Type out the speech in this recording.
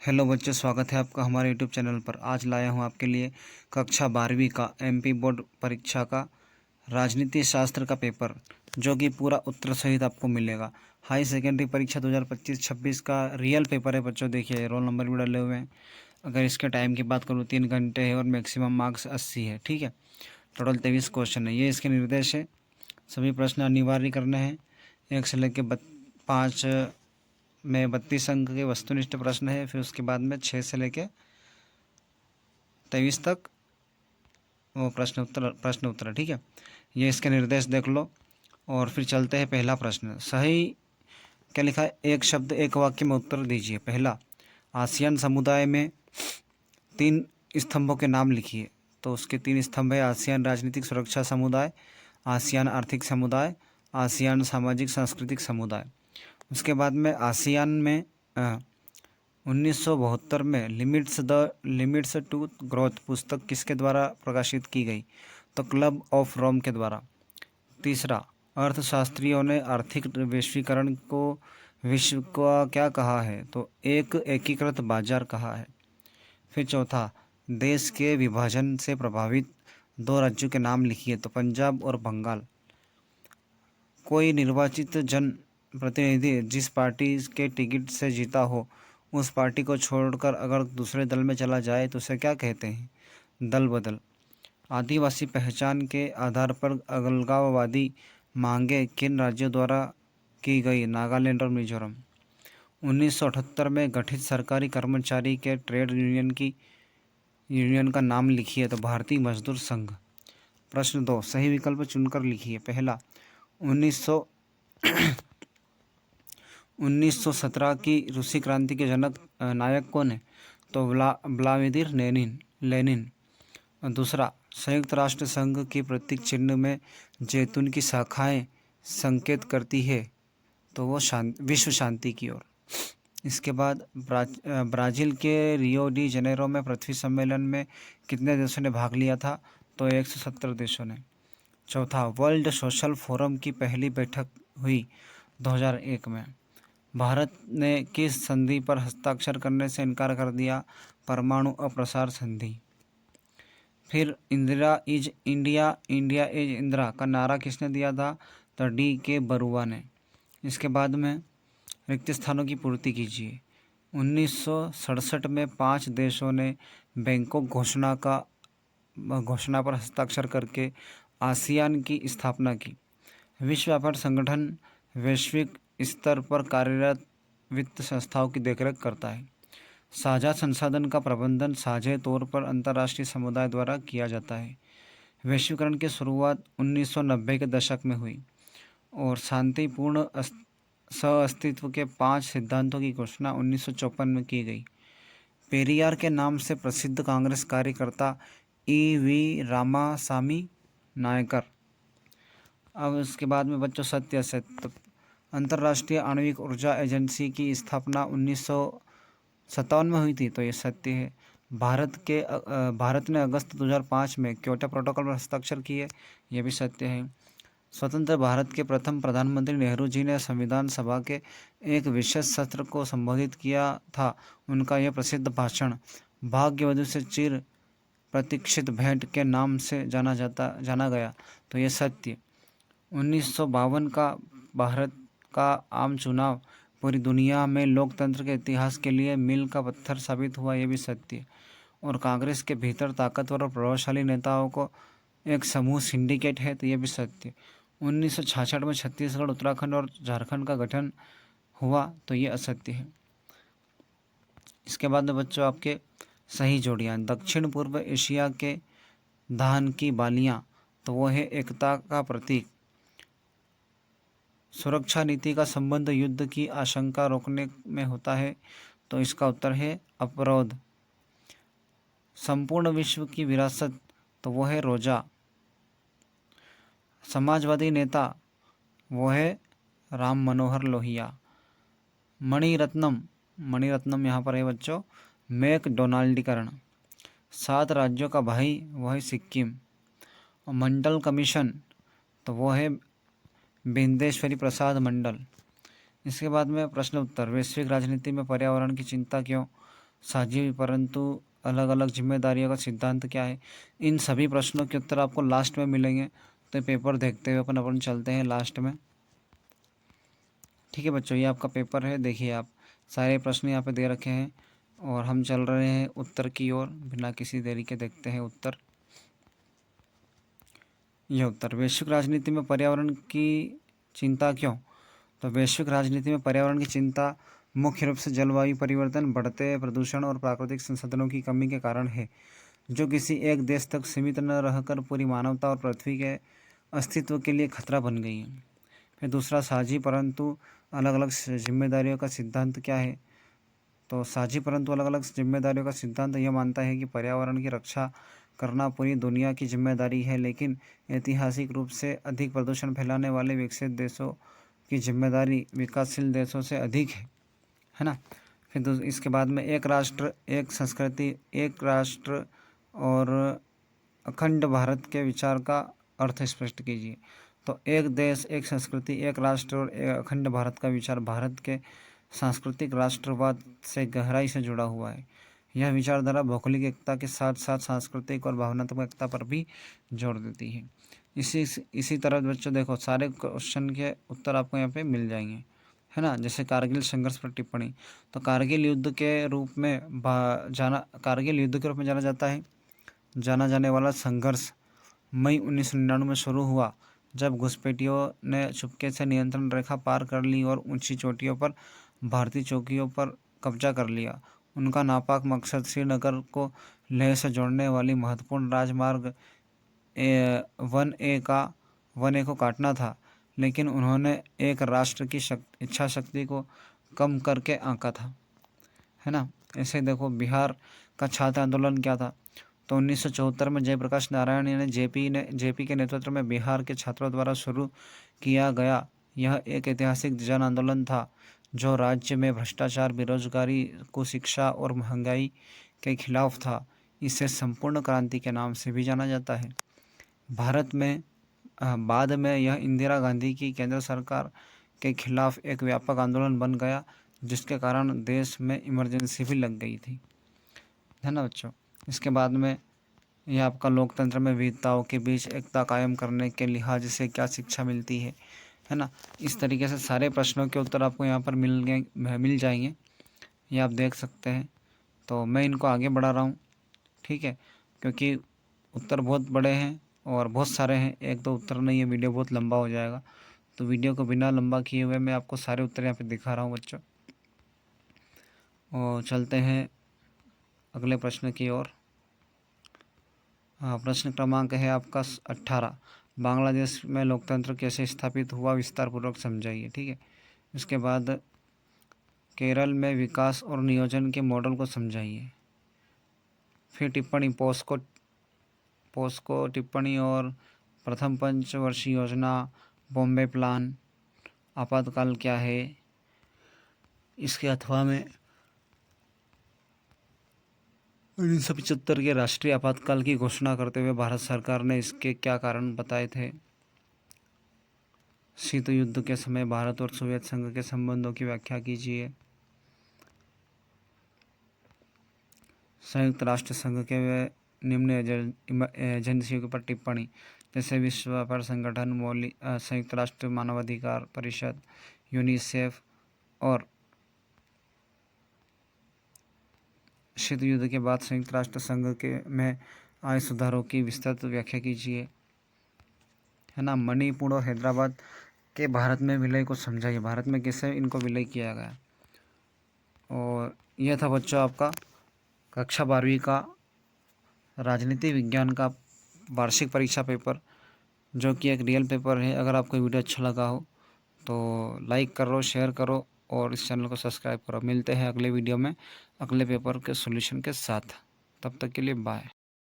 Hello बच्चों, स्वागत है आपका हमारे यूट्यूब चैनल पर। आज लाया हूँ आपके लिए कक्षा 12वीं का एमपी बोर्ड परीक्षा का राजनीति शास्त्र का पेपर, जो कि पूरा उत्तर सहित आपको मिलेगा। हाई सेकेंडरी परीक्षा 2025-26 का रियल पेपर है बच्चों। देखिए, रोल नंबर भी डाले हुए हैं। अगर इसके टाइम की बात करूँ 3 घंटे है और मैक्सिमम मार्क्स 80 है। ठीक है, टोटल 23 क्वेश्चन है। ये इसके निर्देश है। सभी प्रश्न अनिवार्य करने हैं। 1 से लेकर 5 में 32 अंक के वस्तुनिष्ठ प्रश्न है। फिर उसके बाद में 6 से लेके 23 तक वो प्रश्न उत्तर। ठीक है, ये इसके निर्देश देख लो। और फिर चलते हैं पहला प्रश्न। सही क्या लिखा है? एक शब्द एक वाक्य में उत्तर दीजिए। पहला, आसियान समुदाय में 3 स्तंभों के नाम लिखिए। तो उसके 3 स्तंभ है: आसियान राजनीतिक सुरक्षा समुदाय, आसियान आर्थिक समुदाय, आसियान सामाजिक सांस्कृतिक समुदाय। उसके बाद में आसियान में 1972 में लिमिट्स टू ग्रोथ पुस्तक किसके द्वारा प्रकाशित की गई? तो क्लब ऑफ रोम के द्वारा। तीसरा, अर्थशास्त्रियों ने आर्थिक वैश्वीकरण को विश्व का क्या कहा है? तो एक एकीकृत बाजार कहा है। फिर चौथा, देश के विभाजन से प्रभावित 2 राज्यों के नाम लिखिए। तो पंजाब और बंगाल। कोई निर्वाचित जन प्रतिनिधि जिस पार्टी के टिकट से जीता हो, उस पार्टी को छोड़कर अगर दूसरे दल में चला जाए तो उसे क्या कहते हैं? दल बदल। आदिवासी पहचान के आधार पर अलगाववादी मांगे किन राज्यों द्वारा की गई? नागालैंड और मिजोरम। 1978 में गठित सरकारी कर्मचारी के ट्रेड यूनियन का नाम लिखिए। तो भारतीय मजदूर संघ। प्रश्न 2, सही विकल्प चुनकर लिखिए। पहला, 1917 की रूसी क्रांति के जनक नायक कौन है? तो व्लादिमीर लेनिन। दूसरा, संयुक्त राष्ट्र संघ की प्रतीक चिन्ह में जैतून की शाखाएं संकेत करती है। तो वो विश्व शांति की ओर। इसके बाद ब्राज़ील के रियो डी जनेरो में पृथ्वी सम्मेलन में कितने देशों ने भाग लिया था? तो 170 देशों ने। चौथा, वर्ल्ड सोशल फोरम की पहली बैठक हुई 2001 में। भारत ने किस संधि पर हस्ताक्षर करने से इनकार कर दिया? परमाणु अप्रसार संधि। फिर Indira is India, India is Indira का नारा किसने दिया था? तो D.K. बरुआ ने। इसके बाद में रिक्त स्थानों की पूर्ति कीजिए। 1967 में 5 देशों ने बैंकॉक घोषणा पर हस्ताक्षर करके आसियान की स्थापना की। विश्व व्यापार संगठन वैश्विक स्तर पर कार्यरत वित्त संस्थाओं की देखरेख करता है। साझा संसाधन का प्रबंधन साझे तौर पर अंतर्राष्ट्रीय समुदाय द्वारा किया जाता है। वैश्वीकरण की शुरुआत 1990 के दशक में हुई और शांतिपूर्ण सहअस्तित्व के 5 सिद्धांतों की घोषणा 1954 में की गई। पेरियार के नाम से प्रसिद्ध कांग्रेस कार्यकर्ता E.V. रामासामी नायकर। अब इसके बाद में बच्चों सत्य असत्य। अंतर्राष्ट्रीय आणविक ऊर्जा एजेंसी की स्थापना 1957 में हुई थी। तो ये सत्य है। भारत ने अगस्त 2005 में क्योटो प्रोटोकॉल पर हस्ताक्षर किए। ये भी सत्य है। स्वतंत्र भारत के प्रथम प्रधानमंत्री नेहरू जी ने संविधान सभा के एक विशेष सत्र को संबोधित किया था। उनका यह प्रसिद्ध भाषण भाग्यवधु से चिर प्रतीक्षित भेंट के नाम से जाना गया। तो ये सत्य। 1952 का भारत का आम चुनाव पूरी दुनिया में लोकतंत्र के इतिहास के लिए मील का पत्थर साबित हुआ। ये भी सत्य। और कांग्रेस के भीतर ताकतवर और प्रभावशाली नेताओं को एक समूह सिंडिकेट है। तो ये भी सत्य। 1966 में छत्तीसगढ़, उत्तराखंड और झारखंड का गठन हुआ। तो ये असत्य है। इसके बाद में बच्चों आपके सही जोड़ियाँ। दक्षिण पूर्व एशिया के धान की बालियाँ, तो वो है एकता का प्रतीक। सुरक्षा नीति का संबंध युद्ध की आशंका रोकने में होता है। तो इसका उत्तर है अवरोध। संपूर्ण विश्व की विरासत, तो वो है रोजा। समाजवादी नेता, वो है राम मनोहर लोहिया। मणिरत्नम यहाँ पर है बच्चों मैकडोनाल्डीकरण। 7 राज्यों का भाई, वो है सिक्किम। और मंडल कमीशन, तो वो है बिंदेश्वरी प्रसाद मंडल। इसके बाद में प्रश्न उत्तर। वैश्विक राजनीति में पर्यावरण की चिंता क्यों? साझी परंतु अलग अलग जिम्मेदारियों का सिद्धांत क्या है। इन सभी प्रश्नों के उत्तर आपको लास्ट में मिलेंगे। तो पेपर देखते हुए अपन चलते हैं लास्ट में। ठीक है बच्चों, ये आपका पेपर है। देखिए आप सारे प्रश्न यहाँ पे दे रखे हैं और हम चल रहे हैं उत्तर की ओर बिना किसी देरी के। देखते हैं उत्तर। यह उत्तर, वैश्विक राजनीति में पर्यावरण की चिंता क्यों। तो वैश्विक राजनीति में पर्यावरण की चिंता मुख्य रूप से जलवायु परिवर्तन, बढ़ते प्रदूषण और प्राकृतिक संसाधनों की कमी के कारण है, जो किसी एक देश तक सीमित न रहकर पूरी मानवता और पृथ्वी के अस्तित्व के लिए खतरा बन गई है। फिर दूसरा, साझी परंतु अलग अलग जिम्मेदारियों का सिद्धांत क्या है। तो साझी परंतु अलग अलग जिम्मेदारियों का सिद्धांत यह मानता है कि पर्यावरण की रक्षा करना पूरी दुनिया की जिम्मेदारी है, लेकिन ऐतिहासिक रूप से अधिक प्रदूषण फैलाने वाले विकसित देशों की जिम्मेदारी विकासशील देशों से अधिक है ना। फिर इसके बाद में एक राष्ट्र एक संस्कृति, एक राष्ट्र और अखंड भारत के विचार का अर्थ स्पष्ट कीजिए। तो एक देश एक संस्कृति एक राष्ट्र और एक अखंड भारत का विचार भारत के सांस्कृतिक राष्ट्रवाद से गहराई से जुड़ा हुआ है। यह विचारधारा भौगोलिक एकता के साथ साथ सांस्कृतिक और भावनात्मक एकता पर भी जोर देती है। इसी तरह बच्चों देखो, सारे क्वेश्चन के उत्तर आपको यहाँ पे मिल जाएंगे, है ना। जैसे कारगिल संघर्ष पर टिप्पणी। तो कारगिल युद्ध के रूप में कारगिल युद्ध के रूप में जाना जाने वाला संघर्ष मई 1999 में शुरू हुआ, जब घुसपैठियों ने चुपके से नियंत्रण रेखा पार कर ली और ऊंची चोटियों पर भारतीय चौकियों पर कब्जा कर लिया। उनका नापाक मकसद श्रीनगर को लेह से जोड़ने वाली महत्वपूर्ण राजमार्ग 1A को काटना था, लेकिन उन्होंने एक राष्ट्र की इच्छा शक्ति को कम करके आंका था, है ना। ऐसे देखो, बिहार का छात्र आंदोलन क्या था। तो 1974 में जयप्रकाश नारायण ने जेपी के नेतृत्व में बिहार के छात्रों द्वारा शुरू किया गया यह एक ऐतिहासिक जन आंदोलन था, जो राज्य में भ्रष्टाचार, बेरोजगारी, कुशिक्षा और महंगाई के खिलाफ था। इसे संपूर्ण क्रांति के नाम से भी जाना जाता है। भारत में बाद में यह इंदिरा गांधी की केंद्र सरकार के खिलाफ एक व्यापक आंदोलन बन गया, जिसके कारण देश में इमरजेंसी भी लग गई थी, है ना बच्चों। इसके बाद में यह आपका लोकतंत्र में विविधताओं के बीच एकता कायम करने के लिहाज से क्या शिक्षा मिलती है ना। इस तरीके से सारे प्रश्नों के उत्तर आपको यहाँ पर मिल जाएंगे, ये आप देख सकते हैं। तो मैं इनको आगे बढ़ा रहा हूँ, ठीक है, क्योंकि उत्तर बहुत बड़े हैं और बहुत सारे हैं, एक दो उत्तर नहीं है, वीडियो बहुत लंबा हो जाएगा। तो वीडियो को बिना लंबा किए हुए मैं आपको सारे उत्तर यहाँ पे दिखा रहा हूँ बच्चों। और चलते हैं अगले प्रश्न की ओर। प्रश्न क्रमांक है आपका 18। बांग्लादेश में लोकतंत्र कैसे स्थापित हुआ, विस्तार पूर्वक समझाइए। ठीक है। इसके बाद केरल में विकास और नियोजन के मॉडल को समझाइए। फिर टिप्पणी, पोस्को टिप्पणी और प्रथम पंचवर्षीय योजना, बॉम्बे प्लान, आपातकाल क्या है, इसके अथवा में 1975 के राष्ट्रीय आपातकाल की घोषणा करते हुए भारत सरकार ने इसके क्या कारण बताए थे। शीत युद्ध के समय भारत और सोवियत संघ के संबंधों की व्याख्या कीजिए। संयुक्त राष्ट्र संघ के निम्न एजेंसियों के ऊपर टिप्पणी, जैसे विश्व व्यापार संगठन, संयुक्त राष्ट्र मानवाधिकार परिषद, यूनिसेफ और शीत युद्ध के बाद संयुक्त राष्ट्र संघ के में आए सुधारों की विस्तृत व्याख्या कीजिए, है ना। मणिपुर और हैदराबाद के भारत में विलय को समझाइए, भारत में कैसे इनको विलय किया गया। और यह था बच्चों आपका कक्षा 12वीं का राजनीति विज्ञान का वार्षिक परीक्षा पेपर, जो कि एक रियल पेपर है। अगर आपको वीडियो अच्छा लगा हो तो लाइक करो, शेयर करो और इस चैनल को सब्सक्राइब करो। मिलते हैं अगले वीडियो में अगले पेपर के सॉल्यूशन के साथ। तब तक के लिए बाय।